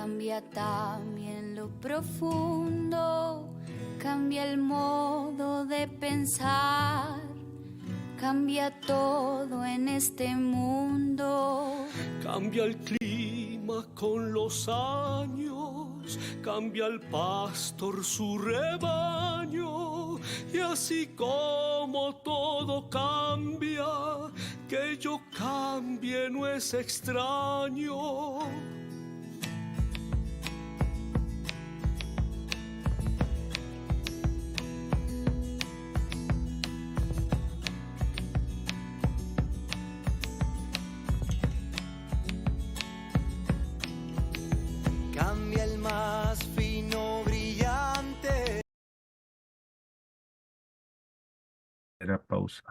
cambia también lo profundo, cambia el modo de pensar, cambia todo en este mundo. Cambia el clima con los años, cambia el pastor su rebaño, y así como todo cambia, que yo cambie no es extraño. Cambia el más fino brillante. Era pausa.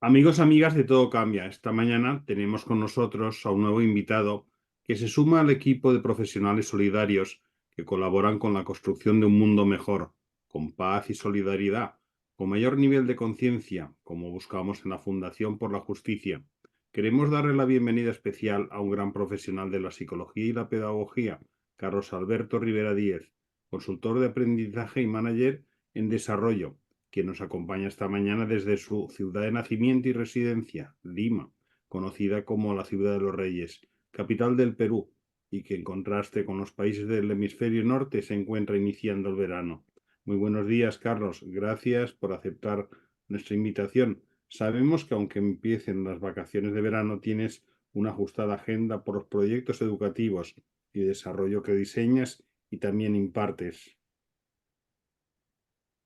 Amigos, amigas de Todo Cambia, esta mañana tenemos con nosotros a un nuevo invitado que se suma al equipo de profesionales solidarios que colaboran con la construcción de un mundo mejor, con paz y solidaridad, con mayor nivel de conciencia, como buscamos en la Fundación por la Justicia. Queremos darle la bienvenida especial a un gran profesional de la psicología y la pedagogía, Carlos Alberto Rivera Díez, consultor de aprendizaje y manager en desarrollo, que nos acompaña esta mañana desde su ciudad de nacimiento y residencia, Lima, conocida como la Ciudad de los Reyes, capital del Perú, y que en contraste con los países del hemisferio norte se encuentra iniciando el verano. Muy buenos días, Carlos. Gracias por aceptar nuestra invitación. Sabemos que aunque empiecen las vacaciones de verano, tienes una ajustada agenda por los proyectos educativos y de desarrollo que diseñas y también impartes.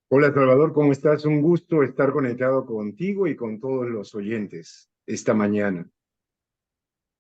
Hola Salvador, ¿cómo estás? Un gusto estar conectado contigo y con todos los oyentes esta mañana.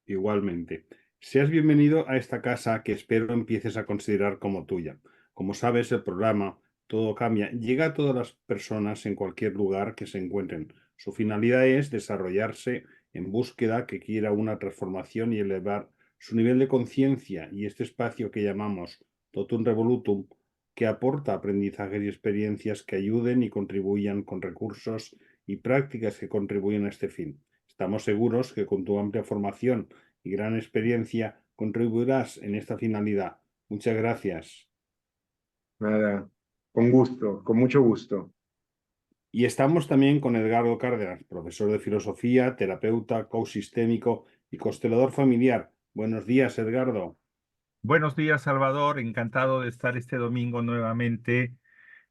Igualmente. Seas bienvenido a esta casa que espero empieces a considerar como tuya. Como sabes, el programa Todo Cambia llega a todas las personas en cualquier lugar que se encuentren. Su finalidad es desarrollarse en búsqueda que quiera una transformación y elevar su nivel de conciencia, y este espacio que llamamos Totum Revolutum, que aporta aprendizajes y experiencias que ayuden y contribuyan con recursos y prácticas que contribuyen a este fin. Estamos seguros que con tu amplia formación y gran experiencia contribuirás en esta finalidad. Muchas gracias. Nada, con gusto, con mucho gusto. Y estamos también con Edgardo Cárdenas, profesor de filosofía, terapeuta, coach sistémico y constelador familiar. Buenos días, Edgardo. Buenos días, Salvador. Encantado de estar este domingo nuevamente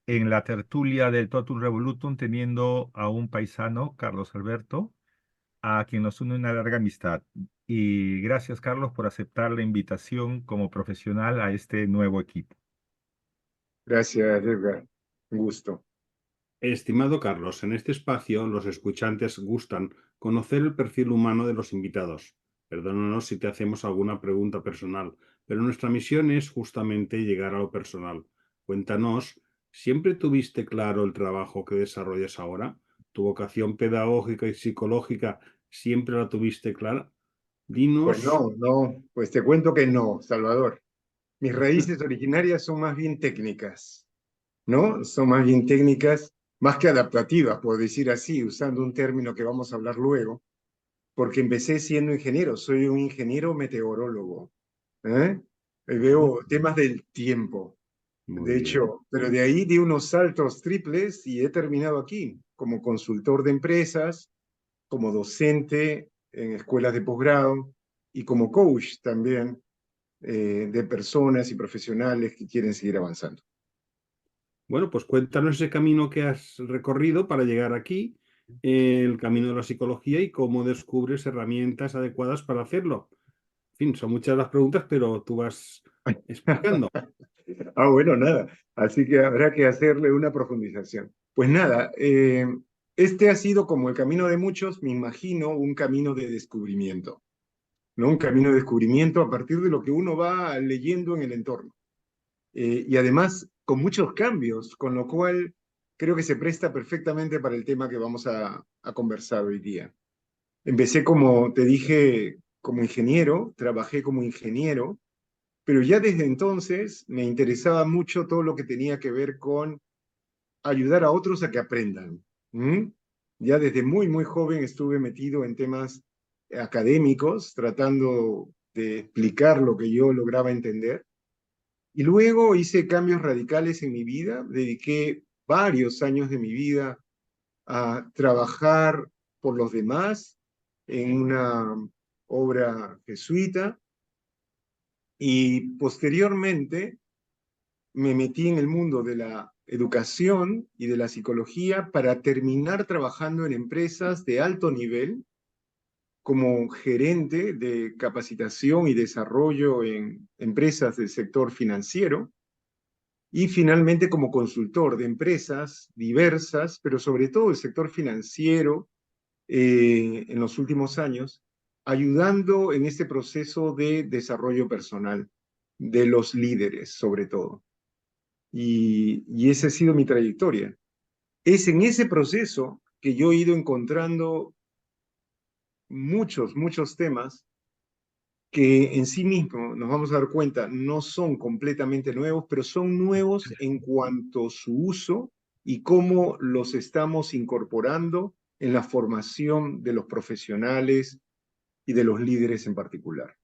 en la tertulia del Totum Revolutum, teniendo a un paisano, Carlos Alberto, a quien nos une una larga amistad. Y gracias, Carlos, por aceptar la invitación como profesional a este nuevo equipo. Gracias, Edgar. Un gusto. Estimado Carlos, en este espacio los escuchantes gustan conocer el perfil humano de los invitados. Perdónanos si te hacemos alguna pregunta personal, pero nuestra misión es justamente llegar a lo personal. Cuéntanos, ¿siempre tuviste claro el trabajo que desarrollas ahora? ¿Tu vocación pedagógica y psicológica siempre la tuviste clara? Pues Dinos. pues te cuento que no, Salvador. Mis raíces originarias son más bien técnicas, ¿no? Son más bien técnicas, más que adaptativas, por decir así, usando un término que vamos a hablar luego, porque empecé siendo ingeniero, soy un ingeniero meteorólogo, ¿eh? Veo temas del tiempo. Muy De bien. hecho, pero de ahí di unos saltos triples y he terminado aquí, como consultor de empresas, como docente en escuelas de posgrado y como coach también de personas y profesionales que quieren seguir avanzando. Bueno, pues cuéntanos ese camino que has recorrido para llegar aquí, el camino de la psicología y cómo descubres herramientas adecuadas para hacerlo. En fin, son muchas las preguntas, pero tú vas explicando. Bueno, nada. Así que habrá que hacerle una profundización. Pues nada, este ha sido como el camino de muchos, me imagino, un camino de descubrimiento, ¿no? Un camino de descubrimiento a partir de lo que uno va leyendo en el entorno. Y además con muchos cambios, con lo cual creo que se presta perfectamente para el tema que vamos a conversar hoy día. Empecé, como te dije, como ingeniero, trabajé como ingeniero, pero ya desde entonces me interesaba mucho todo lo que tenía que ver con ayudar a otros a que aprendan. ¿Mm? Ya desde muy, muy joven estuve metido en temas académicos, tratando de explicar lo que yo lograba entender. Y luego hice cambios radicales en mi vida, dediqué varios años de mi vida a trabajar por los demás en una obra jesuita y posteriormente me metí en el mundo de la educación y de la psicología para terminar trabajando en empresas de alto nivel como gerente de capacitación y desarrollo en empresas del sector financiero y finalmente como consultor de empresas diversas, pero sobre todo el sector financiero en los últimos años, ayudando en este proceso de desarrollo personal de los líderes, sobre todo. Y esa ha sido mi trayectoria. Es en ese proceso que yo he ido encontrando muchos temas que en sí mismos, nos vamos a dar cuenta, no son completamente nuevos, pero son nuevos en cuanto a su uso y cómo los estamos incorporando en la formación de los profesionales y de los líderes en particular.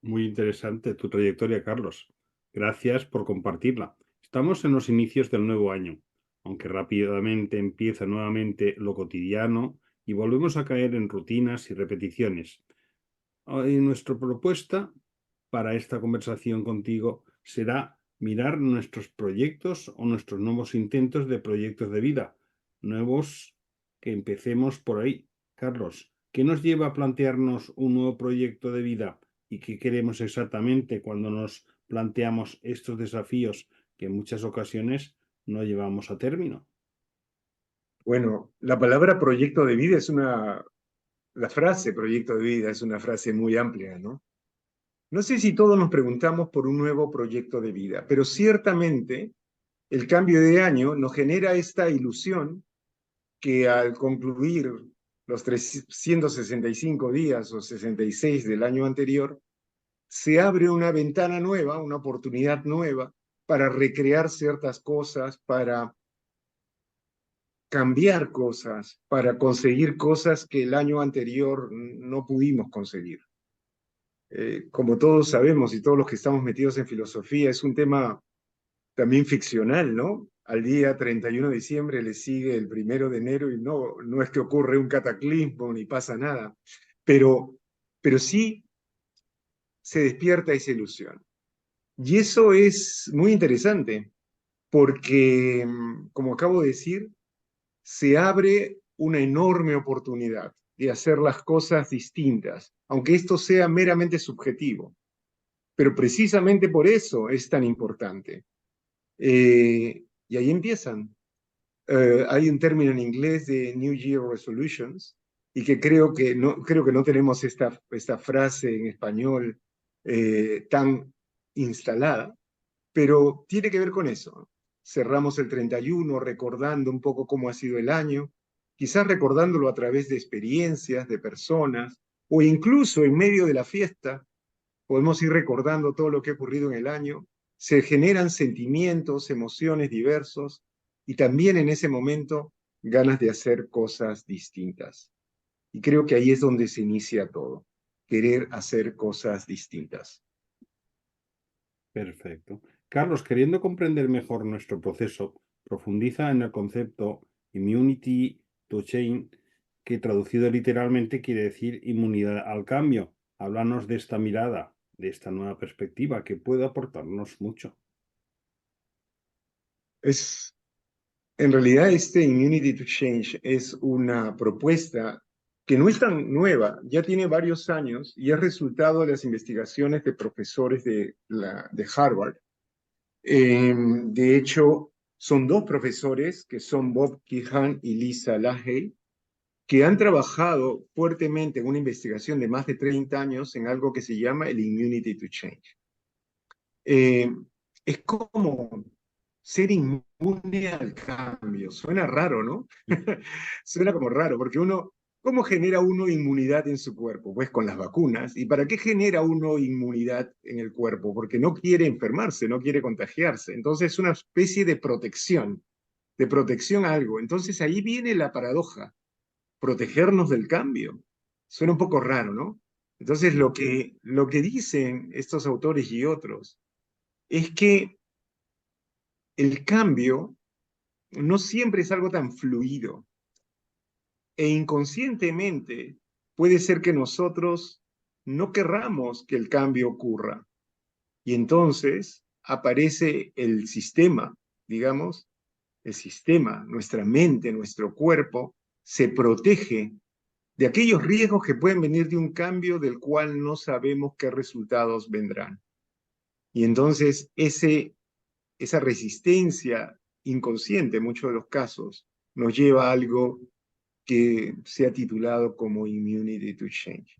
Muy interesante tu trayectoria, Carlos. Gracias por compartirla. Estamos en los inicios del nuevo año, aunque rápidamente empieza nuevamente lo cotidiano y volvemos a caer en rutinas y repeticiones. Hoy nuestra propuesta para esta conversación contigo será mirar nuestros proyectos o nuestros nuevos intentos de proyectos de vida, nuevos que empecemos por ahí. Carlos, ¿qué nos lleva a plantearnos un nuevo proyecto de vida y qué queremos exactamente cuando nos planteamos estos desafíos que en muchas ocasiones no llevamos a término? Bueno, la palabra proyecto de vida es la frase proyecto de vida es una frase muy amplia, ¿no? No sé si todos nos preguntamos por un nuevo proyecto de vida, pero ciertamente el cambio de año nos genera esta ilusión que al concluir los 365 días o 66 del año anterior, se abre una ventana nueva, una oportunidad nueva para recrear ciertas cosas, para cambiar cosas, para conseguir cosas que el año anterior no pudimos conseguir. Como todos sabemos y todos los que estamos metidos en filosofía, es un tema también ficcional, ¿no? Al día 31 de diciembre le sigue el 1 de enero y no es que ocurre un cataclismo ni pasa nada, pero sí se despierta esa ilusión. Y eso es muy interesante porque, como acabo de decir, se abre una enorme oportunidad de hacer las cosas distintas, aunque esto sea meramente subjetivo. Pero precisamente por eso es tan importante. Y ahí empiezan. Hay un término en inglés de New Year Resolutions y que creo que no tenemos esta frase en español tan instalada, pero tiene que ver con eso. Cerramos el 31 recordando un poco cómo ha sido el año, quizás recordándolo a través de experiencias, de personas, o incluso en medio de la fiesta, podemos ir recordando todo lo que ha ocurrido en el año. Se generan sentimientos, emociones diversos, y también en ese momento ganas de hacer cosas distintas. Y creo que ahí es donde se inicia todo, querer hacer cosas distintas. Perfecto. Carlos, queriendo comprender mejor nuestro proceso, profundiza en el concepto Immunity to Change, que traducido literalmente quiere decir inmunidad al cambio. Háblanos de esta mirada, de esta nueva perspectiva que puede aportarnos mucho. En realidad, este Immunity to Change es una propuesta que no es tan nueva, ya tiene varios años y es resultado de las investigaciones de profesores de Harvard. De hecho, son dos profesores, que son Bob Kehan y Lisa Lahey, que han trabajado fuertemente en una investigación de más de 30 años en algo que se llama el Immunity to Change. Es como ser inmune al cambio. Suena raro, ¿no? Suena como raro, porque uno ¿Cómo genera uno inmunidad en su cuerpo? Pues con las vacunas. ¿Y para qué genera uno inmunidad en el cuerpo? Porque no quiere enfermarse, no quiere contagiarse. Entonces es una especie de protección a algo. Entonces ahí viene la paradoja, protegernos del cambio. Suena un poco raro, ¿no? Entonces lo que dicen estos autores y otros es que el cambio no siempre es algo tan fluido e inconscientemente puede ser que nosotros no querramos que el cambio ocurra y entonces aparece el sistema, digamos, el sistema, nuestra mente, nuestro cuerpo, se protege de aquellos riesgos que pueden venir de un cambio del cual no sabemos qué resultados vendrán. Y entonces esa resistencia inconsciente en muchos de los casos nos lleva a algo que se ha titulado como Immunity to Change.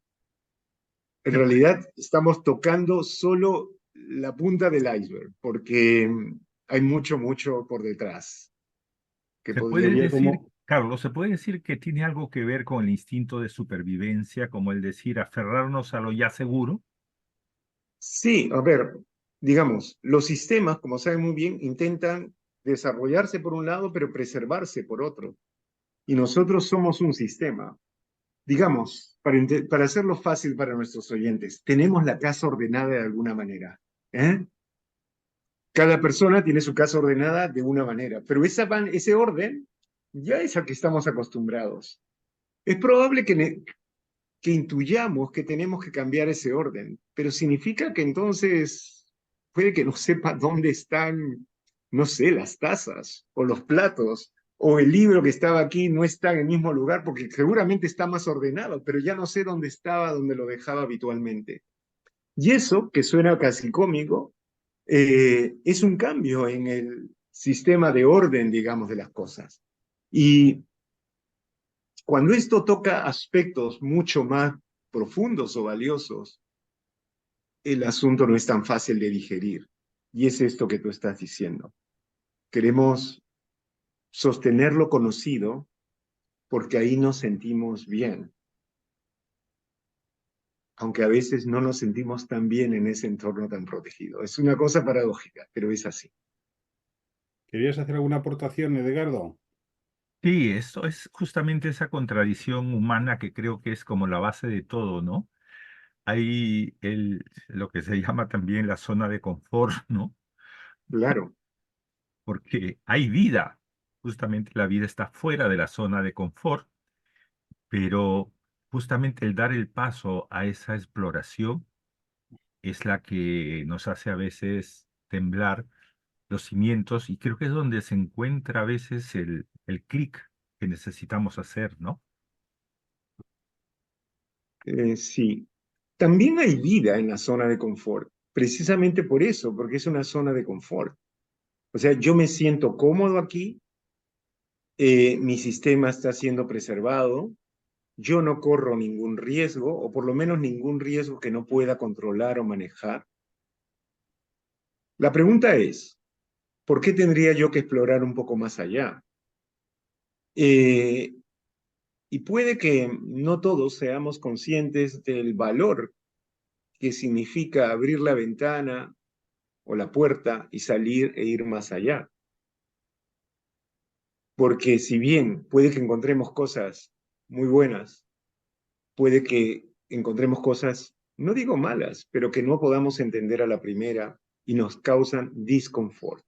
En Se puede, realidad estamos tocando solo la punta del iceberg, porque hay mucho, mucho por detrás, que se puede podría decir, como... Carlos, se puede decir que tiene algo que ver con el instinto de supervivencia, como el decir aferrarnos a lo ya seguro. Sí, a ver, digamos, los sistemas, como saben muy bien, intentan desarrollarse por un lado, pero preservarse por otro. Y nosotros somos un sistema. Digamos, para hacerlo fácil para nuestros oyentes, tenemos la casa ordenada de alguna manera. ¿Eh? Cada persona tiene su casa ordenada de una manera, pero ese orden ya es al que estamos acostumbrados. Es probable que intuyamos que tenemos que cambiar ese orden, pero significa que entonces puede que no sepa dónde están, no sé, las tazas o los platos o el libro que estaba aquí no está en el mismo lugar porque seguramente está más ordenado, pero ya no sé dónde estaba, dónde lo dejaba habitualmente. Y eso, que suena casi cómico, es un cambio en el sistema de orden, digamos, de las cosas. Y cuando esto toca aspectos mucho más profundos o valiosos, el asunto no es tan fácil de digerir. Y es esto que tú estás diciendo. Queremos sostener lo conocido porque ahí nos sentimos bien, aunque a veces no nos sentimos tan bien en ese entorno tan protegido. Es una cosa paradójica, pero es así. ¿Querías hacer alguna aportación, Edgardo? Sí, esto es justamente esa contradicción humana que creo que es como la base de todo, ¿no? Hay lo que se llama también la zona de confort, ¿no? Claro. Porque hay vida. Justamente la vida está fuera de la zona de confort, pero justamente el dar el paso a esa exploración es la que nos hace a veces temblar los cimientos y creo que es donde se encuentra a veces el clic que necesitamos hacer, ¿no? Sí. También hay vida en la zona de confort, precisamente por eso, porque es una zona de confort. O sea, yo me siento cómodo aquí, mi sistema está siendo preservado, yo no corro ningún riesgo, o por lo menos ningún riesgo que no pueda controlar o manejar. La pregunta es, ¿por qué tendría yo que explorar un poco más allá? Eh, y puede que no todos seamos conscientes del valor que significa abrir la ventana o la puerta y salir e ir más allá. Porque si bien puede que encontremos cosas muy buenas, puede que encontremos cosas, no digo malas, pero que no podamos entender a la primera y nos causan disconfort.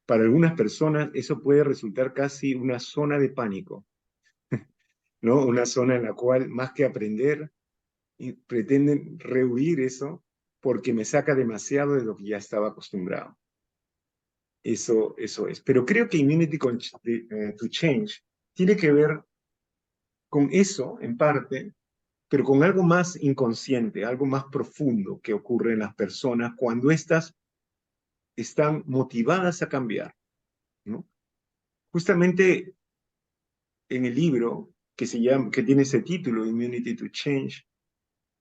Para algunas personas eso puede resultar casi una zona de pánico, ¿no? Una zona en la cual más que aprender, pretenden rehuir eso porque me saca demasiado de lo que ya estaba acostumbrado. Eso es. Pero creo que Immunity to Change tiene que ver con eso, en parte, pero con algo más inconsciente, algo más profundo que ocurre en las personas cuando éstas están motivadas a cambiar, ¿no? Justamente en el libro que tiene ese título, Immunity to Change,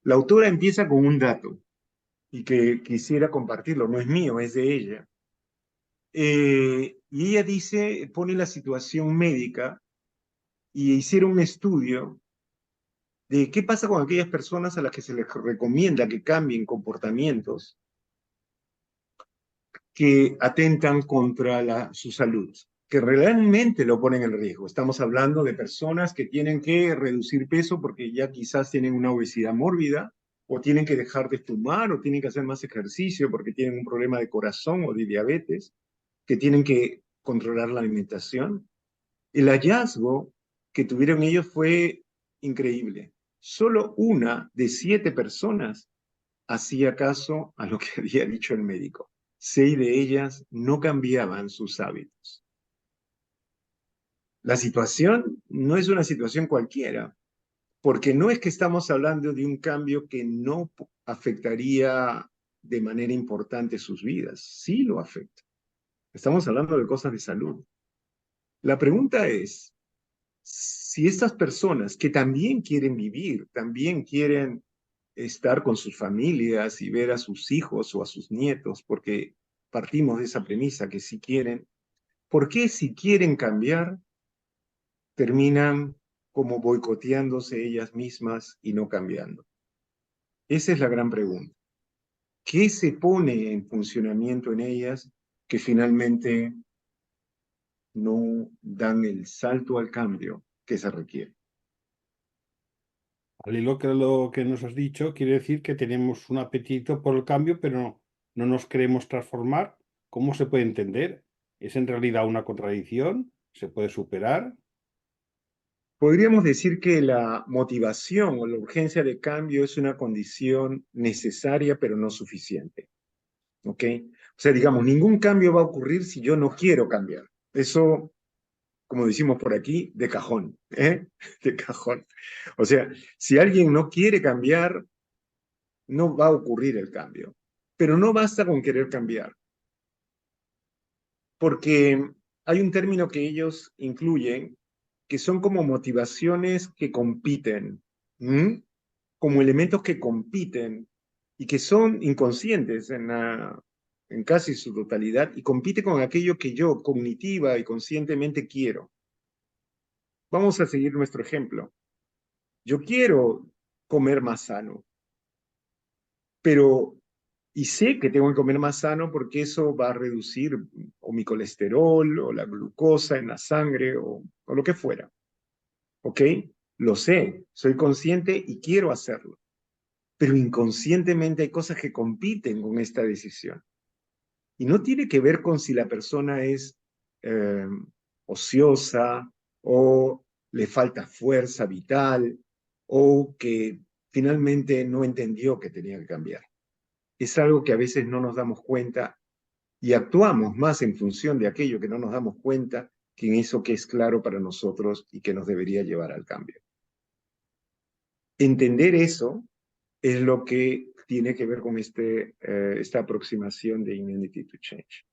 la autora empieza con un dato y que quisiera compartirlo, no es mío, es de ella. Y ella dice, pone la situación médica y hicieron un estudio de qué pasa con aquellas personas a las que se les recomienda que cambien comportamientos que atentan contra su salud, que realmente lo ponen en riesgo. Estamos hablando de personas que tienen que reducir peso porque ya quizás tienen una obesidad mórbida, o tienen que dejar de fumar, o tienen que hacer más ejercicio porque tienen un problema de corazón o de diabetes, que tienen que controlar la alimentación. El hallazgo que tuvieron ellos fue increíble. Solo una de 7 personas hacía caso a lo que había dicho el médico. 6 de ellas no cambiaban sus hábitos. La situación no es una situación cualquiera, porque no es que estamos hablando de un cambio que no afectaría de manera importante sus vidas. Sí lo afecta. Estamos hablando de cosas de salud. La pregunta es, si estas personas que también quieren vivir, también quieren estar con sus familias y ver a sus hijos o a sus nietos, porque partimos de esa premisa que sí quieren, ¿por qué si quieren cambiar terminan como boicoteándose ellas mismas y no cambiando? Esa es la gran pregunta. ¿Qué se pone en funcionamiento en ellas que finalmente no dan el salto al cambio que se requiere? Al hilo que lo que nos has dicho, quiere decir que tenemos un apetito por el cambio, pero no nos queremos transformar. ¿Cómo se puede entender? ¿Es en realidad una contradicción? ¿Se puede superar? Podríamos decir que la motivación o la urgencia de cambio es una condición necesaria pero no suficiente. ¿Ok? O sea, digamos, ningún cambio va a ocurrir si yo no quiero cambiar. Eso, como decimos por aquí, de cajón, ¿eh? De cajón. O sea, si alguien no quiere cambiar, no va a ocurrir el cambio. Pero no basta con querer cambiar, porque hay un término que ellos incluyen que son como motivaciones que compiten, ¿m? Como elementos que compiten y que son inconscientes en casi su totalidad y compite con aquello que yo cognitiva y conscientemente quiero. Vamos a seguir nuestro ejemplo. Yo quiero comer más sano, pero y sé que tengo que comer más sano porque eso va a reducir o mi colesterol o la glucosa en la sangre o lo que fuera. ¿Ok? Lo sé, soy consciente y quiero hacerlo. Pero inconscientemente hay cosas que compiten con esta decisión. Y no tiene que ver con si la persona es eh, ociosa o le falta fuerza vital o que finalmente no entendió que tenía que cambiar. Es algo que a veces no nos damos cuenta y actuamos más en función de aquello que no nos damos cuenta que en eso que es claro para nosotros y que nos debería llevar al cambio. Entender eso es lo que tiene que ver con esta aproximación de Immunity to Change.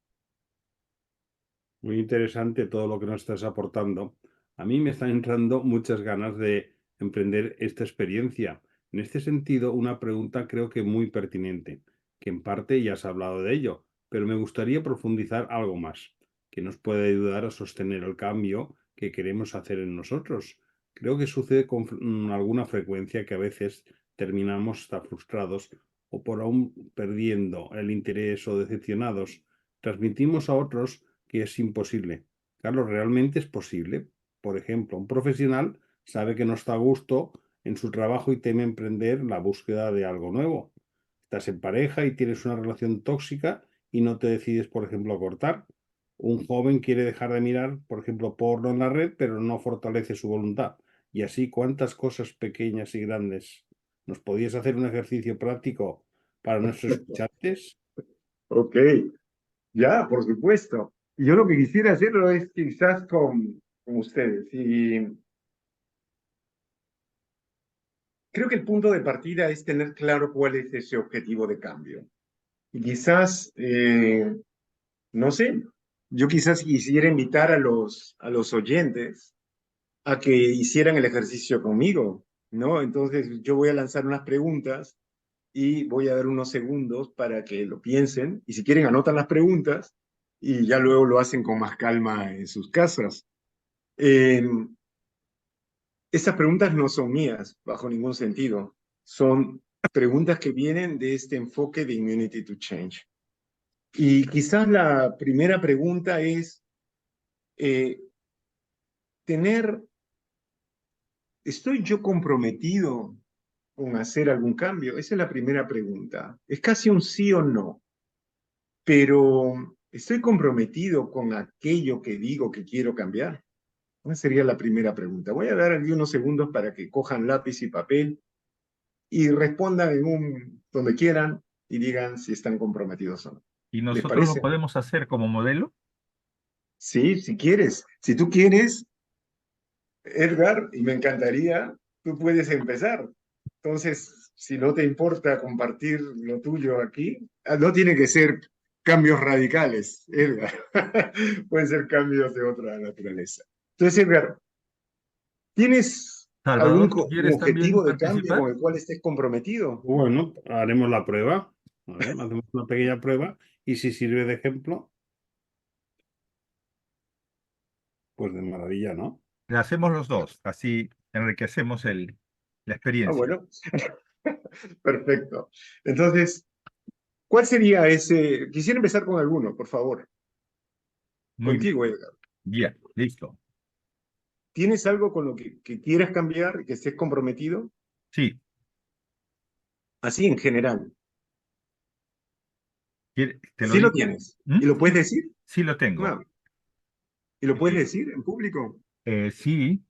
Muy interesante todo lo que nos estás aportando. A mí me están entrando muchas ganas de emprender esta experiencia. En este sentido, una pregunta creo que muy pertinente, que en parte ya has hablado de ello, pero me gustaría profundizar algo más, que nos puede ayudar a sostener el cambio que queremos hacer en nosotros. Creo que sucede con alguna frecuencia que a veces terminamos hasta frustrados o por aún perdiendo el interés o decepcionados. Transmitimos a otros que es imposible. Carlos, realmente es posible. Por ejemplo, un profesional sabe que no está a gusto en su trabajo y teme emprender la búsqueda de algo nuevo. Estás en pareja y tienes una relación tóxica y no te decides, por ejemplo, a cortar. Un joven quiere dejar de mirar, por ejemplo, porno en la red, pero no fortalece su voluntad. Y así, cuántas cosas pequeñas y grandes. ¿Nos podías hacer un ejercicio práctico para nuestros escuchantes? Ok, ya, por supuesto. Y yo lo que quisiera hacerlo es quizás con ustedes. Y creo que el punto de partida es tener claro cuál es ese objetivo de cambio. Y quizás, no sé, yo quizás quisiera invitar a los oyentes a que hicieran el ejercicio conmigo, ¿no? Entonces yo voy a lanzar unas preguntas y voy a dar unos segundos para que lo piensen y si quieren anotan las preguntas y ya luego lo hacen con más calma en sus casas. Eh, Estas preguntas no son mías, bajo ningún sentido. Son preguntas que vienen de este enfoque de Immunity to Change. Y quizás la primera pregunta es, ¿estoy yo comprometido con hacer algún cambio? Esa es la primera pregunta. Es casi un sí o no, pero ¿estoy comprometido con aquello que digo que quiero cambiar? Esa sería la primera pregunta. Voy a dar aquí unos segundos para que cojan lápiz y papel y respondan donde quieran y digan si están comprometidos o no. ¿Y ¿Les nosotros lo parece? podemos hacer como modelo? Sí, si quieres. Si tú quieres, Edgar, y me encantaría, tú puedes empezar. Entonces, si no te importa compartir lo tuyo aquí, no tiene que ser cambios radicales, Edgar. Pueden ser cambios de otra naturaleza. Entonces, Edgar, ¿tienes algún Salvador, ¿tú un quieres también objetivo de cambio participar? con el cual estés comprometido? Bueno, haremos la prueba. ¿Vale? Hacemos una pequeña prueba y si sirve de ejemplo, pues de maravilla, ¿no? Le hacemos los dos, así enriquecemos la Ah, experiencia. bueno. Perfecto. Entonces, ¿cuál sería ese? Quisiera empezar con alguno, por favor. Muy bien, Contigo, Edgar. bien, listo. ¿Tienes algo con lo que quieras cambiar, que estés comprometido? Sí, Así en general. ¿te lo Sí lo digo? tienes. ¿Mm? ¿Y lo puedes decir? Sí lo tengo. No. ¿Y lo puedes Eh, decir en público? sí,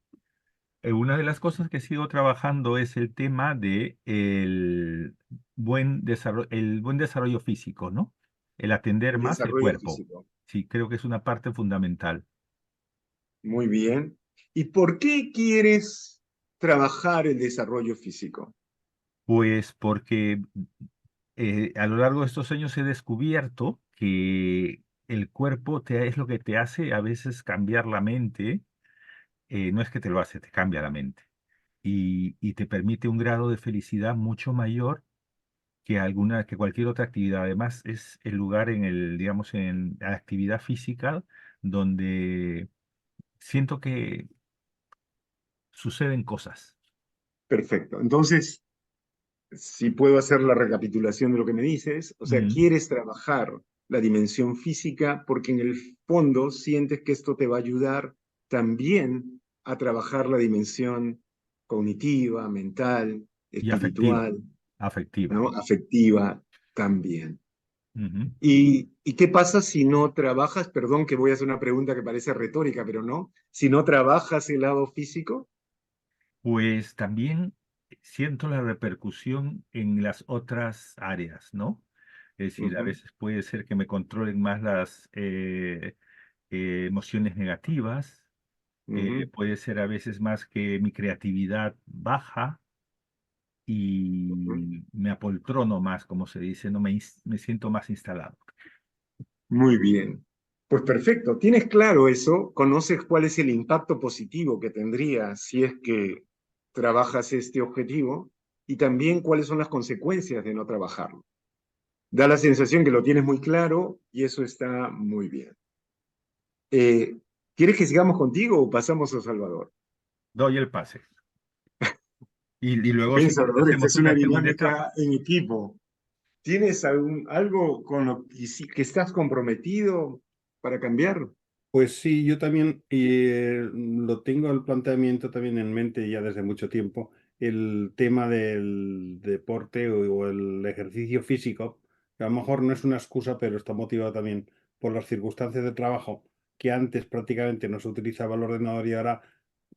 una de las cosas que sigo trabajando es el tema de el buen desarrollo físico, ¿no? El atender El más el desarrollo cuerpo. físico. Sí, creo que es una parte fundamental. Muy bien. ¿Y por qué quieres trabajar el desarrollo físico? Pues porque a lo largo de estos años he descubierto que el cuerpo es lo que te hace a veces cambiar la mente. No es que te lo hace, te cambia la mente. Y te permite un grado de felicidad mucho mayor que cualquier otra actividad. Además, es el lugar digamos, en la actividad física donde siento que suceden cosas. Perfecto. Entonces, si puedo hacer la recapitulación de lo que me dices, o sea, Mm, quieres trabajar la dimensión física porque en el fondo sientes que esto te va a ayudar también a trabajar la dimensión cognitiva, mental, y afectiva, espiritual, afectiva. ¿no? Afectiva también. Ujú. ¿Y qué pasa si no trabajas? Perdón que voy a hacer una pregunta que parece retórica, pero no. Si no trabajas el lado físico, Pues también siento la repercusión en las otras áreas, ¿no? Es decir, a ujú, veces puede ser que me controlen más las emociones negativas, ujú, puede ser a veces más que mi creatividad baja ujú. y me apoltrono más, como se dice, no me siento más instalado. Muy bien. Pues perfecto. ¿Tienes claro eso? ¿Conoces cuál es el impacto positivo que tendría si es que trabajas este objetivo? Y también cuáles son las consecuencias de no trabajarlo. Da la sensación que lo tienes muy claro y eso está muy bien. Eh, ¿Quieres que sigamos contigo o pasamos a Salvador? Doy el pase. Y luego Bien, si quieres Salvador, esta hacemos es una una segunda etapa. dinámica en equipo. ¿Tienes algo con lo que estás comprometido para cambiar? Pues sí, yo también lo tengo el planteamiento también en mente ya desde mucho tiempo, el tema del deporte o el ejercicio físico, que a lo mejor no es una excusa, pero está motivado también por las circunstancias de trabajo, que antes prácticamente no se utilizaba el ordenador y ahora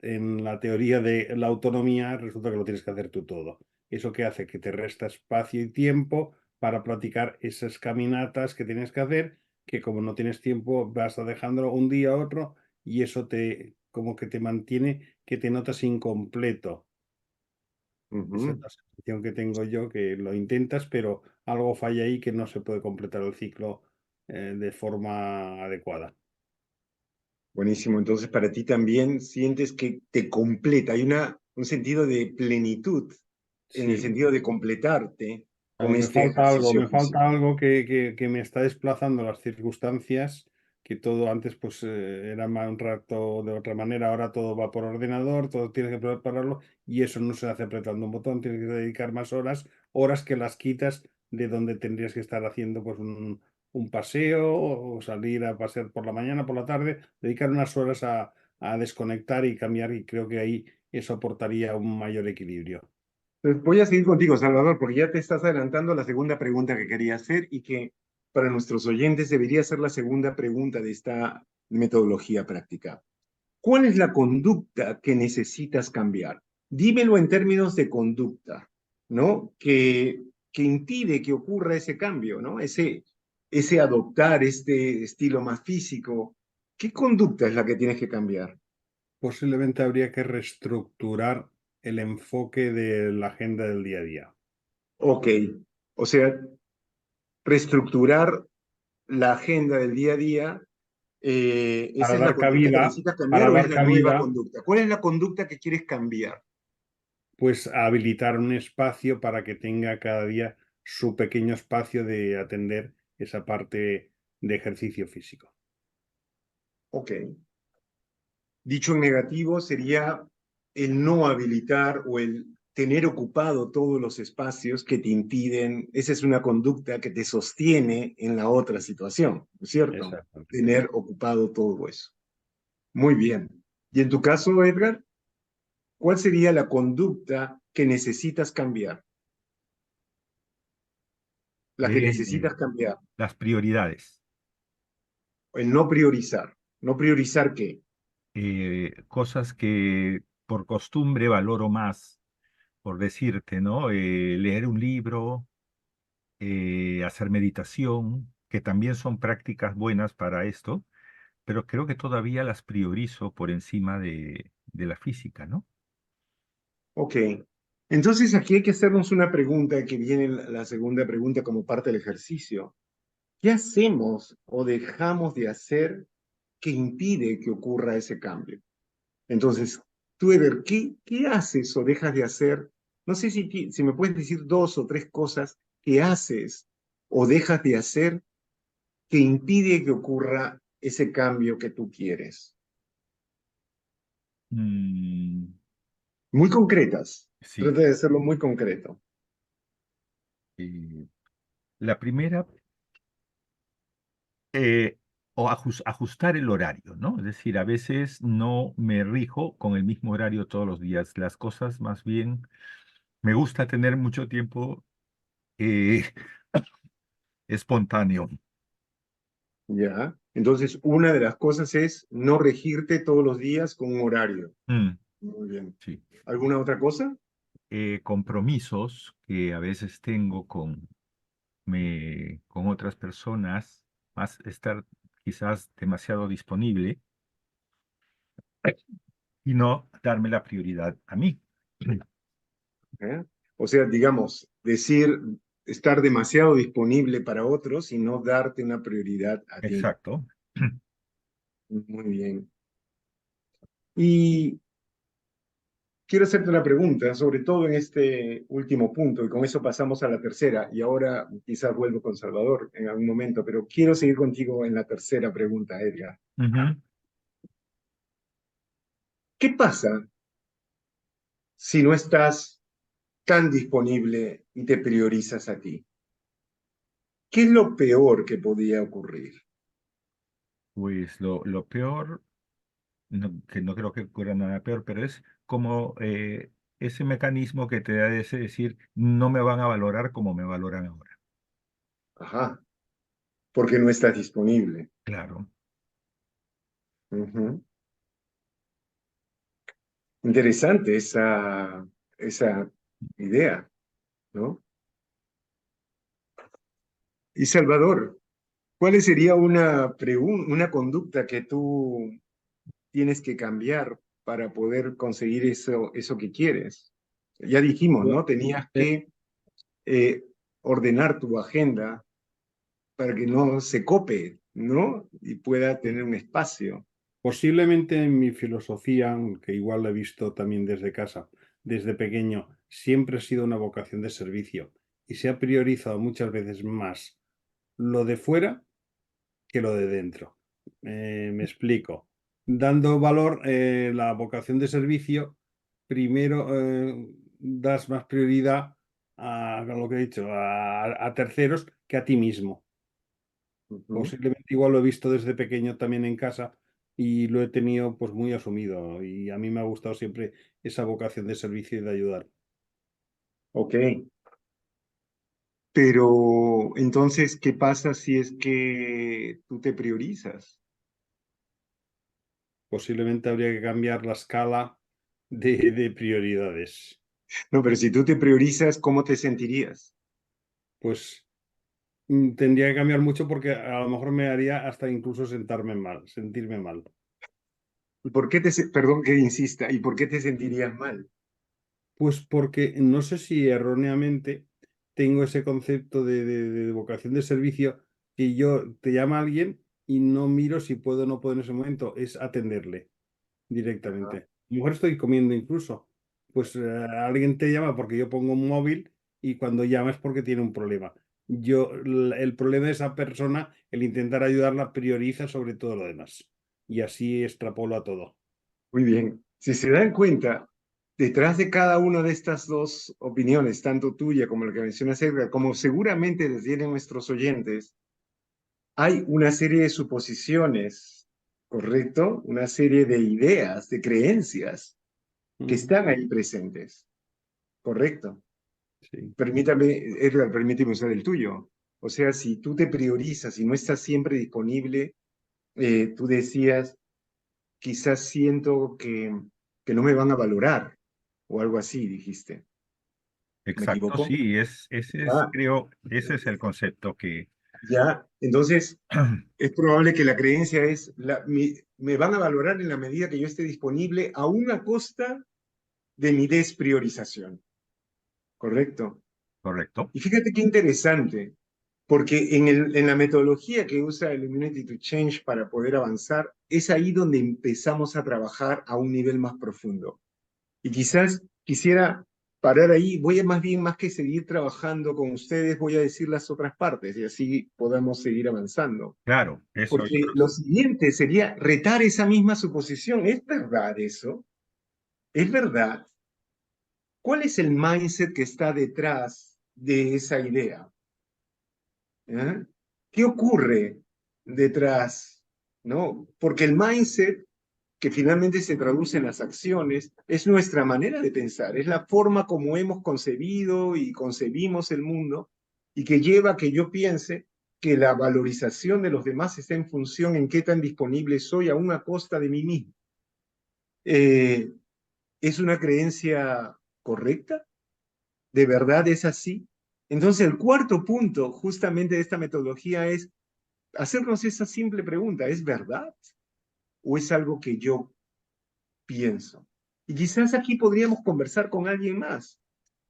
en la teoría de la autonomía resulta que lo tienes que hacer tú todo. Eso que hace que te resta espacio y tiempo para practicar esas caminatas que tienes que hacer que como no tienes tiempo vas a dejándolo un día a otro y eso te como que te mantiene que te notas incompleto. Esa es Ujú. la sensación que tengo yo, que lo intentas, pero algo falla ahí que no se puede completar el ciclo de forma adecuada. Buenísimo. Entonces, para ti también sientes que te completa. Hay un sentido de plenitud en el Sí, sentido de completarte pero con este ejercicio me falta físico. algo que me está desplazando las circunstancias que todo antes pues era más un rato de otra manera, ahora todo va por ordenador, todo tienes que prepararlo y eso no se hace apretando un botón, tienes que dedicar más horas, horas que las quitas de donde tendrías que estar haciendo pues un paseo o salir a pasear por la mañana, por la tarde, dedicar unas horas a desconectar y cambiar y creo que ahí eso aportaría un mayor equilibrio. Entonces, voy a seguir contigo, Salvador, porque ya te estás adelantando a la segunda pregunta que quería hacer y que para nuestros oyentes debería ser la segunda pregunta de esta metodología práctica. ¿Cuál es la conducta que necesitas cambiar? Dímelo en términos de conducta, ¿no? Que impide que ocurra ese cambio, ¿no? Ese adoptar este estilo más físico. ¿Qué conducta es la que tienes que cambiar? Posiblemente habría que reestructurar el enfoque de la agenda del día a día. Ok, o sea, reestructurar la agenda del día a día, ¿esa Para es la dar conducta que cabida, necesitas cambiar para o es dar la nueva cabida, conducta? ¿Cuál es la conducta que quieres cambiar? pues a habilitar un espacio para que tenga cada día su pequeño espacio de atender esa parte de ejercicio físico. Ok. Dicho en negativo sería el no habilitar o el tener ocupado todos los espacios que te impiden, esa es una conducta que te sostiene en la otra situación, ¿no es cierto? Exactamente. Tener ocupado todo eso. Muy bien. Y en tu caso, Edgar, ¿cuál sería la conducta que necesitas cambiar? La que Eh, necesitas cambiar. las prioridades. El no priorizar. ¿No priorizar qué? Cosas que por costumbre valoro más, por decirte, ¿no? Leer un libro, hacer meditación, que también son prácticas buenas para esto, pero creo que todavía las priorizo por encima de la física, ¿no? Ok. Entonces aquí hay que hacernos una pregunta que viene la segunda pregunta como parte del ejercicio. ¿Qué hacemos o dejamos de hacer que impide que ocurra ese cambio? Entonces, tú, Eder, ¿qué haces o dejas de hacer? No sé si me puedes decir dos o tres cosas que haces o dejas de hacer que impide que ocurra ese cambio que tú quieres. Mm, Muy concretas. sí. Trata de hacerlo muy concreto. eh, la primera, o ajustar el horario, ¿no? Es decir, a veces no me rijo con el mismo horario todos los días. Las cosas más bien, me gusta tener mucho tiempo eh, espontáneo. ¿Ya? Entonces, una de las cosas es no regirte todos los días con un horario. Mm, Muy bien. sí. ¿Alguna otra cosa? Compromisos que a veces tengo con otras personas, más estar quizás demasiado disponible y no darme la prioridad a mí. ¿Eh? O sea, digamos, decir, estar demasiado disponible para otros y no darte una prioridad a ti. Exacto. Muy bien. Y quiero hacerte una pregunta, sobre todo en este último punto, y con eso pasamos a la tercera, y ahora quizás vuelvo con Salvador en algún momento, pero quiero seguir contigo en la tercera pregunta, Edgar. Ujú. ¿Qué pasa si no estás tan disponible y te priorizas a ti? ¿Qué es lo peor que podía ocurrir? Pues lo peor, que no creo que ocurra nada peor, pero es como ese mecanismo que te da ese decir, no me van a valorar como me valoran ahora. Ajá, porque no estás disponible. Claro. Ujú. Interesante esa idea, ¿no? Y Salvador, ¿cuál sería una conducta que tú tienes que cambiar para poder conseguir eso que quieres? Ya dijimos, ¿no? Tenías que eh, ordenar tu agenda para que no se cope, ¿no? Y pueda tener un espacio. Posiblemente en mi filosofía, que igual la he visto también desde casa, desde pequeño, siempre ha sido una vocación de servicio y se ha priorizado muchas veces más lo de fuera que lo de dentro. Me explico. Dando valor la vocación de servicio, primero das más prioridad a lo que he dicho, a terceros que a ti mismo. Ujú. Posiblemente igual lo he visto desde pequeño también en casa y lo he tenido pues muy asumido y a mí me ha gustado siempre esa vocación de servicio y de ayudar. Ok, pero entonces, ¿qué pasa si es que tú te priorizas? Posiblemente habría que cambiar la escala de prioridades. No, pero si tú te priorizas, ¿cómo te sentirías? Pues tendría que cambiar mucho porque a lo mejor me haría hasta incluso sentirme mal. ¿Y por qué perdón que insista, ¿y por qué te sentirías mal? Pues porque no sé si erróneamente tengo ese concepto de vocación de servicio que yo te llama alguien y no miro si puedo o no puedo en ese momento, es atenderle directamente. A lo mejor estoy comiendo incluso. Pues alguien te llama porque yo pongo un móvil y cuando llama es porque tiene un problema. El problema de esa persona, el intentar ayudarla, prioriza sobre todo lo demás. Y así extrapolo a todo. Muy bien. Si se dan cuenta, detrás de cada una de estas dos opiniones, tanto tuya como la que mencionas, Edgar, como seguramente les tienen nuestros oyentes, hay una serie de suposiciones, ¿correcto? Una serie de ideas, de creencias que Ujú. están ahí presentes, ¿correcto? Sí. Permítame, Edgar, permíteme usar el tuyo. O sea, si tú te priorizas y no estás siempre disponible, tú decías, quizás siento que no me van a valorar o algo así, dijiste. ¿Me Exacto, equivoco? sí, ese es, Ah, creo, ese es el concepto que ya. Entonces, es probable que la creencia es, me van a valorar en la medida que yo esté disponible, aún a costa de mi despriorización. ¿Correcto? correcto. Y fíjate qué interesante, porque en la metodología que usa el Immunity to Change para poder avanzar, es ahí donde empezamos a trabajar a un nivel más profundo. Y quizás quisiera parar ahí, voy a más bien, más que seguir trabajando con ustedes, voy a decir las otras partes y así podamos seguir avanzando. Claro, eso yo Porque creo. lo siguiente sería retar esa misma suposición. ¿Es verdad eso? ¿Es verdad? ¿Cuál es el mindset que está detrás de esa idea? ¿Eh? ¿Qué ocurre detrás? ¿No? Porque el mindset, que finalmente se traduce en las acciones, es nuestra manera de pensar, es la forma como hemos concebido y concebimos el mundo y que lleva a que yo piense que la valorización de los demás está en función en qué tan disponible soy a una costa de mí mismo. Eh, ¿Es una creencia correcta? ¿De verdad es así? Entonces, el cuarto punto justamente de esta metodología es hacernos esa simple pregunta, ¿es verdad o es algo que yo pienso? Y quizás aquí podríamos conversar con alguien más,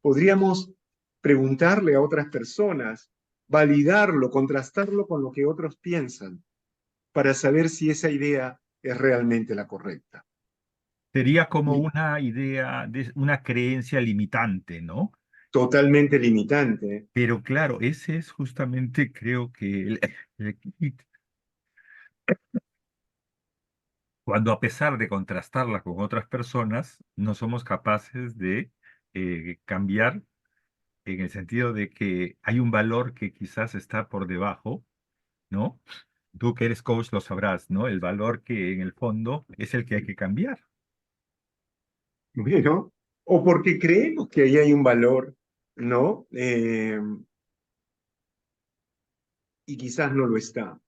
podríamos preguntarle a otras personas, validarlo, contrastarlo con lo que otros piensan, para saber si esa idea es realmente la correcta. Sería como Y una idea, una creencia limitante, ¿no? totalmente limitante. Pero claro, ese es justamente, creo que el cuando a pesar de contrastarla con otras personas, no somos capaces de cambiar en el sentido de que hay un valor que quizás está por debajo, ¿no? Tú que eres coach lo sabrás, ¿no? El valor que en el fondo es el que hay que cambiar. Bueno, o porque creemos que ahí hay un valor, ¿no? Y quizás no lo está.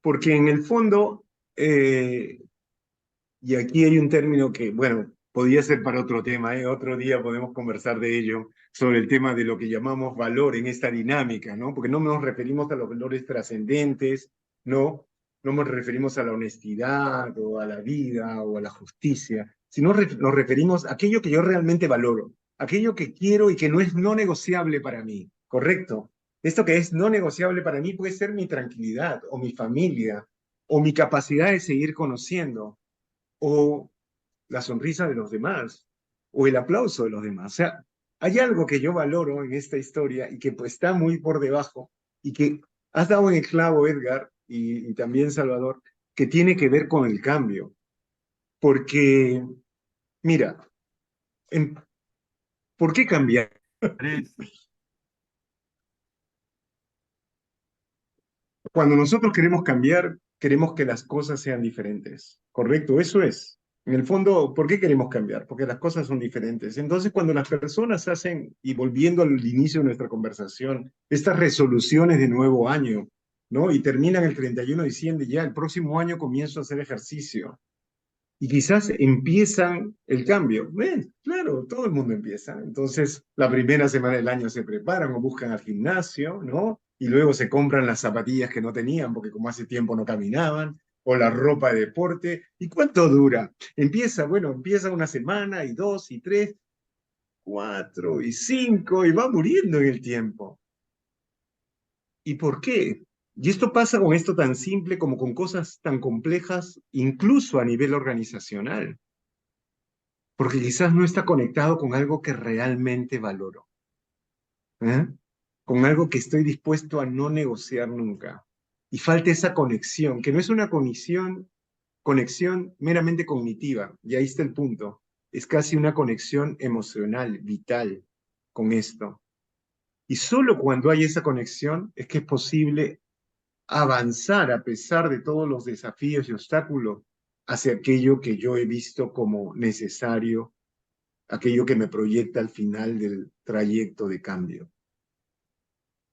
Porque en el fondo, y aquí hay un término que, bueno, podría ser para otro tema, ¿eh? Otro día podemos conversar de ello, sobre el tema de lo que llamamos valor en esta dinámica, ¿no? Porque no nos referimos a los valores trascendentes, ¿no? No nos referimos a la honestidad o a la vida o a la justicia, sino nos referimos a aquello que yo realmente valoro, aquello que quiero y que no es no negociable para mí, ¿correcto? Esto que es no negociable para mí puede ser mi tranquilidad o mi familia o mi capacidad de seguir conociendo o la sonrisa de los demás, o el aplauso de los demás. O sea, hay algo que yo valoro en esta historia y que pues, está muy por debajo y que has dado en el clavo, Edgar, y también Salvador, que tiene que ver con el cambio. Porque, mira, ¿por qué cambiar? Tres. Cuando nosotros queremos cambiar, queremos que las cosas sean diferentes, ¿correcto? Eso es. En el fondo, ¿por qué queremos cambiar? Porque las cosas son diferentes. Entonces, cuando las personas hacen, y volviendo al inicio de nuestra conversación, estas resoluciones de nuevo año, ¿no? Y terminan el 31 de diciembre, ya el próximo año comienzo a hacer ejercicio. Y quizás empiezan el cambio. Ven, claro, todo el mundo empieza. Entonces, la primera semana del año se preparan o buscan al gimnasio, ¿no? Y luego se compran las zapatillas que no tenían porque como hace tiempo no caminaban, o la ropa de deporte. ¿Y cuánto dura? Bueno, empieza una semana, y dos, y tres, cuatro, y cinco, y va muriendo en el tiempo. ¿Y por qué? Y esto pasa con esto tan simple como con cosas tan complejas, incluso a nivel organizacional, porque quizás no está conectado con algo que realmente valoro, ¿eh? Con algo que estoy dispuesto a no negociar nunca. Y falta esa conexión, que no es una conexión meramente cognitiva, y ahí está el punto. Es casi una conexión emocional, vital, con esto. Y solo cuando hay esa conexión es que es posible avanzar a pesar de todos los desafíos y obstáculos hacia aquello que yo he visto como necesario, aquello que me proyecta al final del trayecto de cambio.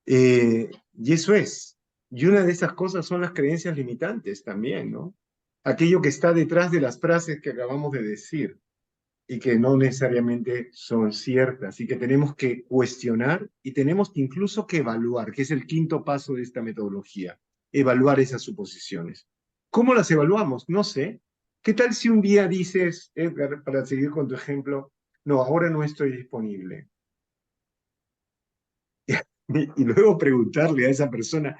Y eso es. Y una de esas cosas son las creencias limitantes también, ¿no? Aquello que está detrás de las frases que acabamos de decir y que no necesariamente son ciertas y que tenemos que cuestionar y tenemos que incluso que evaluar, que es el quinto paso de esta metodología, evaluar esas suposiciones. ¿Cómo las evaluamos? No sé. ¿Qué tal si un día dices, Edgar, para seguir con tu ejemplo, no, ahora no estoy disponible? Y luego preguntarle a esa persona,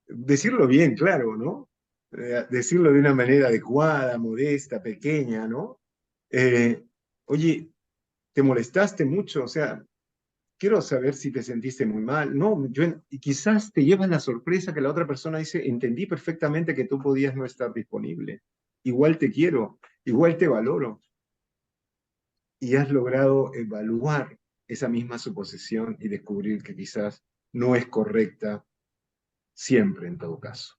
decirlo bien, claro, ¿no? Decirlo de una manera adecuada, modesta, pequeña, ¿no? Oye, ¿te molestaste mucho? O sea, quiero saber si te sentiste muy mal. No, y quizás te llevas la sorpresa que la otra persona dice, entendí perfectamente que tú podías no estar disponible. Igual te quiero, igual te valoro. Y has logrado evaluar esa misma suposición y descubrir que quizás no es correcta siempre en todo caso,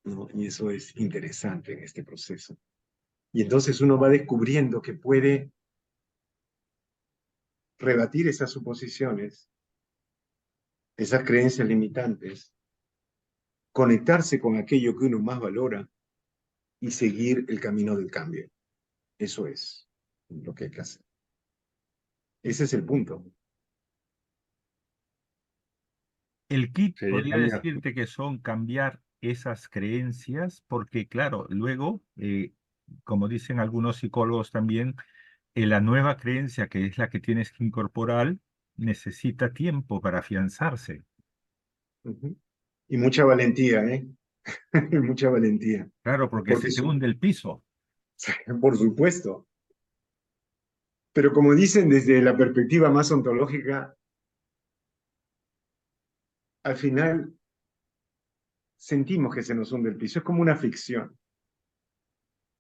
¿no? Y eso es interesante en este proceso. Y entonces uno va descubriendo que puede rebatir esas suposiciones, esas creencias limitantes, conectarse con aquello que uno más valora y seguir el camino del cambio. Eso es lo que hay que hacer. Ese es el punto. El kit Sería podría cambiar. decirte que son cambiar esas creencias, porque claro, luego, como dicen algunos psicólogos también, la nueva creencia, que es la que tienes que incorporar, necesita tiempo para afianzarse. Uh-huh. Y mucha valentía, ¿eh? Mucha valentía. Claro, porque Porque, se te hunde el piso. por supuesto. Pero como dicen desde la perspectiva más ontológica, al final sentimos que se nos hunde el piso. Es como una ficción.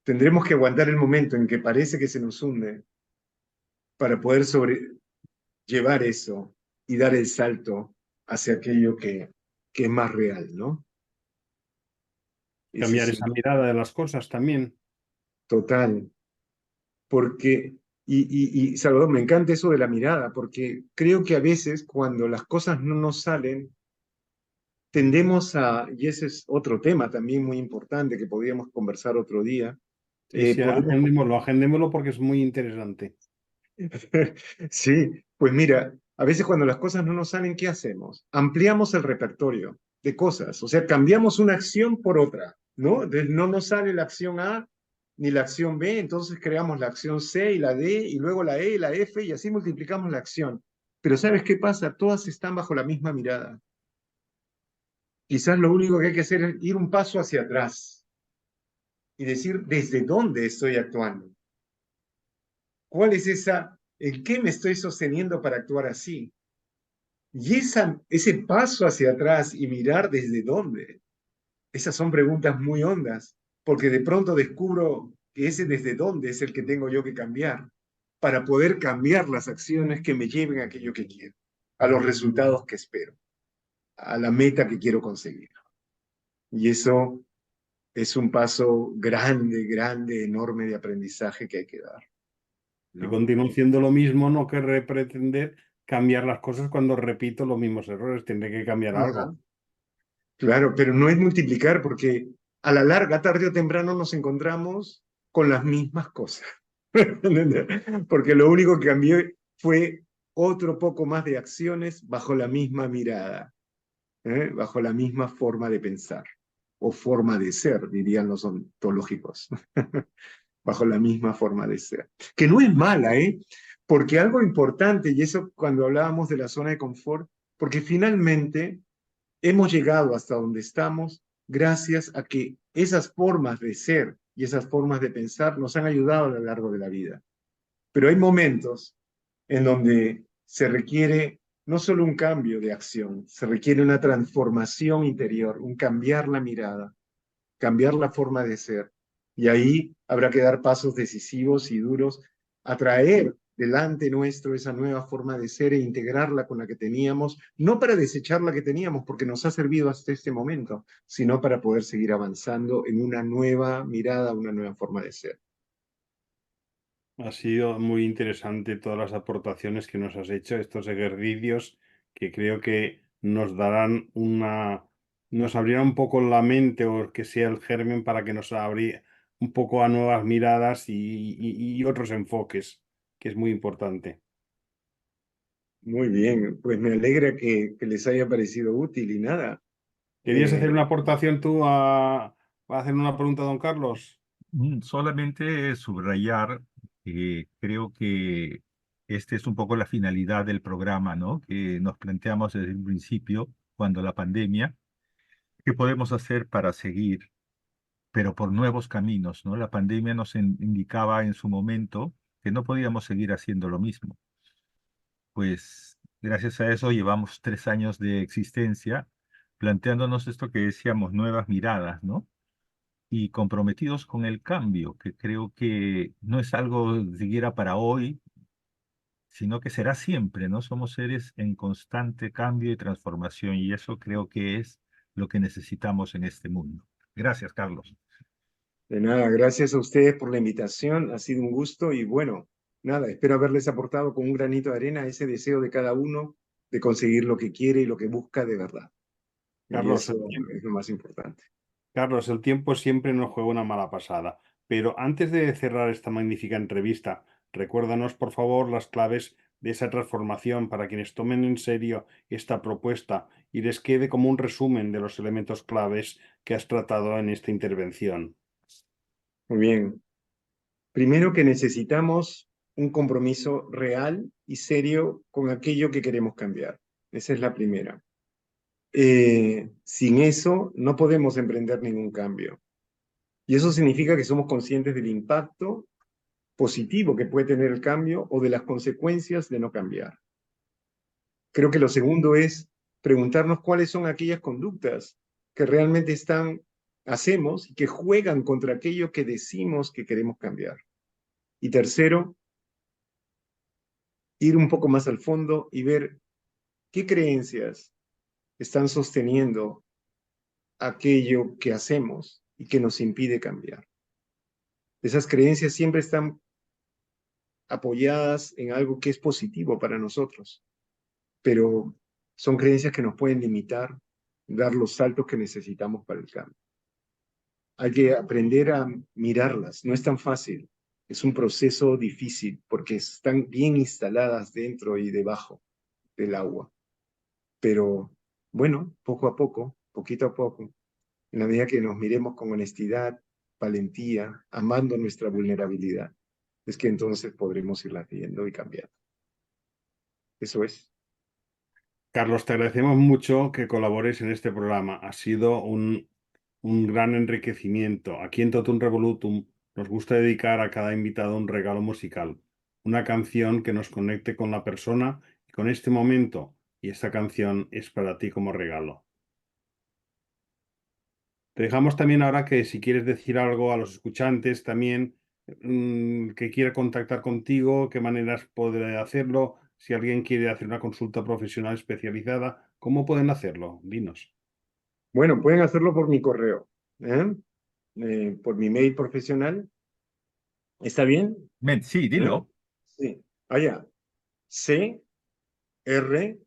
Tendremos que aguantar el momento en que parece que se nos hunde para poder sobrellevar eso y dar el salto hacia aquello que es más real, ¿no? Ese Cambiar es esa mirada de las cosas también. total. Porque, y Salvador, me encanta eso de la mirada, porque creo que a veces cuando las cosas no nos salen, tendemos y ese es otro tema también muy importante que podríamos conversar otro día, Sí, sí, podemos agendémoslo porque es muy interesante. Sí, pues mira, a veces cuando las cosas no nos salen, ¿qué hacemos? Ampliamos el repertorio de cosas, o sea, cambiamos una acción por otra, ¿no? Entonces no nos sale la acción A ni la acción B, entonces creamos la acción C y la D, y luego la E y la F, y así multiplicamos la acción. Pero ¿sabes qué pasa? Todas están bajo la misma mirada. Quizás lo único que hay que hacer es ir un paso hacia atrás y decir, ¿desde dónde estoy actuando? ¿Cuál es en qué me estoy sosteniendo para actuar así? Y ese paso hacia atrás y mirar desde dónde Esas son preguntas muy hondas, porque de pronto descubro que ese desde dónde es el que tengo yo que cambiar para poder cambiar las acciones que me lleven a aquello que quiero, a los resultados que espero, a la meta que quiero conseguir. Y eso es un paso grande, grande, enorme de aprendizaje que hay que dar, Y ¿no? continúo siendo lo mismo, no querré pretender cambiar las cosas cuando repito los mismos errores. Tendré que cambiar Ajá. algo. Claro, pero no es multiplicar porque a la larga, tarde o temprano, nos encontramos con las mismas cosas. Porque lo único que cambió fue otro poco más de acciones bajo la misma mirada, bajo la misma forma de pensar o forma de ser, dirían los ontológicos, bajo la misma forma de ser. Que no es mala, ¿eh? Porque algo importante, y eso cuando hablábamos de la zona de confort, porque finalmente hemos llegado hasta donde estamos gracias a que esas formas de ser y esas formas de pensar nos han ayudado a lo largo de la vida. Pero hay momentos en donde se requiere no solo un cambio de acción, se requiere una transformación interior, un cambiar la mirada, cambiar la forma de ser. Y ahí habrá que dar pasos decisivos y duros a traer delante nuestro esa nueva forma de ser e integrarla con la que teníamos, no para desechar la que teníamos, porque nos ha servido hasta este momento, sino para poder seguir avanzando en una nueva mirada, una nueva forma de ser. Ha sido muy interesante todas las aportaciones que nos has hecho, estos ejercicios que creo que nos darán nos abrirá un poco la mente o que sea el germen para que nos abra un poco a nuevas miradas y otros enfoques, que es muy importante. Muy bien, pues me alegra que les haya parecido útil y nada. ¿Querías hacer una aportación tú a hacer una pregunta a don Carlos? Solamente subrayar que creo que este es un poco la finalidad del programa, ¿no? Que nos planteamos desde el principio, cuando la pandemia, ¿qué podemos hacer para seguir, pero por nuevos caminos, ¿no? La pandemia nos indicaba en su momento que no podíamos seguir haciendo lo mismo. Pues gracias a eso llevamos 3 años de existencia planteándonos esto que decíamos, nuevas miradas, ¿no? Y comprometidos con el cambio, que creo que no es algo siquiera para hoy, sino que será siempre, ¿no? Somos seres en constante cambio y transformación, y eso creo que es lo que necesitamos en este mundo. Gracias, Carlos. De nada, gracias a ustedes por la invitación, ha sido un gusto y bueno, nada, espero haberles aportado con un granito de arena ese deseo de cada uno de conseguir lo que quiere y lo que busca de verdad. Y Carlos, eso es lo más importante. Carlos, el tiempo siempre nos juega una mala pasada, pero antes de cerrar esta magnífica entrevista, recuérdanos por favor las claves de esa transformación para quienes tomen en serio esta propuesta y les quede como un resumen de los elementos claves que has tratado en esta intervención. Muy bien. Primero que necesitamos un compromiso real y serio con aquello que queremos cambiar. Esa es la primera. Sin eso no podemos emprender ningún cambio. Y eso significa que somos conscientes del impacto positivo que puede tener el cambio o de las consecuencias de no cambiar. Creo que lo segundo es preguntarnos cuáles son aquellas conductas que realmente hacemos y que juegan contra aquello que decimos que queremos cambiar. Y tercero, ir un poco más al fondo y ver qué creencias están sosteniendo aquello que hacemos y que nos impide cambiar. Esas creencias siempre están apoyadas en algo que es positivo para nosotros, pero son creencias que nos pueden limitar, dar los saltos que necesitamos para el cambio. Hay que aprender a mirarlas, no es tan fácil, es un proceso difícil porque están bien instaladas dentro y debajo del agua. Pero bueno, poco a poco, poquito a poco, en la medida que nos miremos con honestidad, valentía, amando nuestra vulnerabilidad, es que entonces podremos irla viendo y cambiando. Eso es. Carlos, te agradecemos mucho que colabores en este programa. Ha sido un gran enriquecimiento. Aquí en Totum Revolutum nos gusta dedicar a cada invitado un regalo musical, una canción que nos conecte con la persona y con este momento. Y esta canción es para ti como regalo. Te dejamos también ahora que si quieres decir algo a los escuchantes también, que quiera contactar contigo, qué maneras podré hacerlo, si alguien quiere hacer una consulta profesional especializada, ¿cómo pueden hacerlo? Dinos. Bueno, pueden hacerlo por mi correo, ¿eh? Por mi mail profesional. ¿Está bien? Sí, ¿Eh? dilo. Sí. Allá. C, R,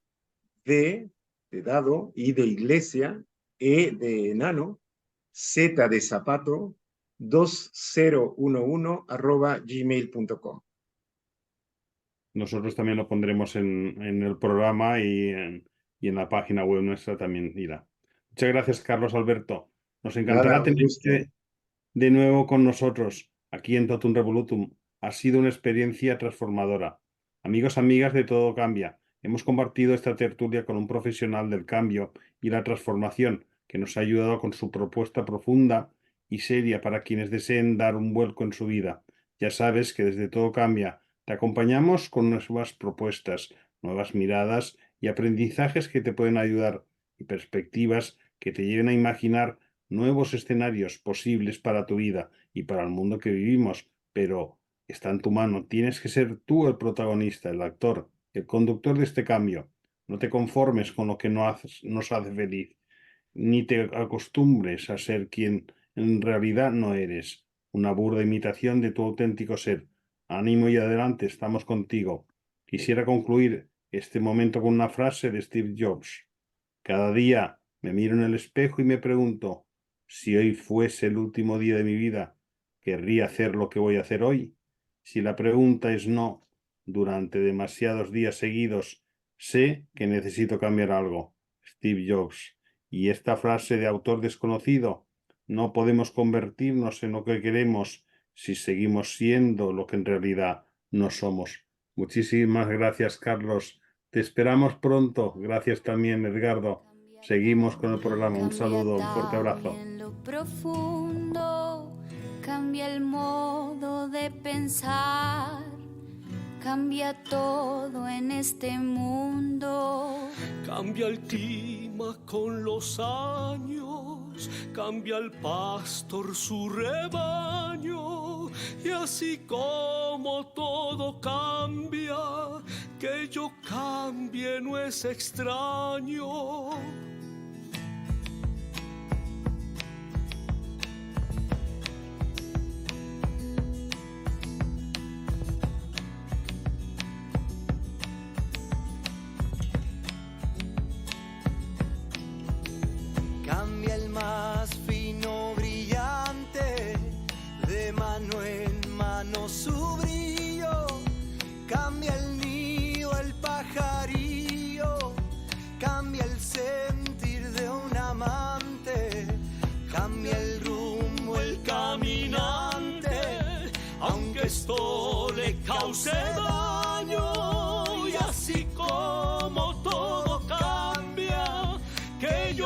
D de dado, I de iglesia, E de enano, Z de zapato, 2011 @gmail.com. Nosotros también lo pondremos en el programa y en la página web nuestra también irá. Muchas gracias, Carlos Alberto. Nos Nada, encantará un gusto. tenerte de nuevo con nosotros aquí en Totum Revolutum. Ha sido una experiencia transformadora. Amigos, amigas de Todo Cambia, hemos compartido esta tertulia con un profesional del cambio y la transformación que nos ha ayudado con su propuesta profunda y seria para quienes deseen dar un vuelco en su vida. Ya sabes que desde Todo Cambia te acompañamos con nuevas propuestas, nuevas miradas y aprendizajes que te pueden ayudar y perspectivas que te lleven a imaginar nuevos escenarios posibles para tu vida y para el mundo que vivimos, pero está en tu mano. Tienes que ser tú el protagonista, el actor, el conductor de este cambio. No te conformes con lo que nos hace feliz, ni te acostumbres a ser quien en realidad no eres, una burda imitación de tu auténtico ser. Ánimo y adelante, estamos contigo. Quisiera concluir este momento con una frase de Steve Jobs. Cada día me miro en el espejo y me pregunto, si hoy fuese el último día de mi vida, ¿querría hacer lo que voy a hacer hoy? Si la pregunta es no, durante demasiados días seguidos, sé que necesito cambiar algo. Steve Jobs. Y esta frase de autor desconocido, no podemos convertirnos en lo que queremos si seguimos siendo lo que en realidad no somos. Muchísimas gracias, Carlos. Te esperamos pronto. Gracias también, Edgardo. Seguimos con el programa. Un saludo, un fuerte abrazo. En lo profundo, cambia el modo de pensar, cambia todo en este mundo. Cambia el clima con los años, cambia el pastor su rebaño, y así como todo cambia, que yo cambie no es extraño. Cambia el más fino brillante, de mano en mano su brillo. Cambia el nido, el pajarillo, cambia el sentir de un amante, cambia el rumbo, el caminante, aunque esto le cause dolor.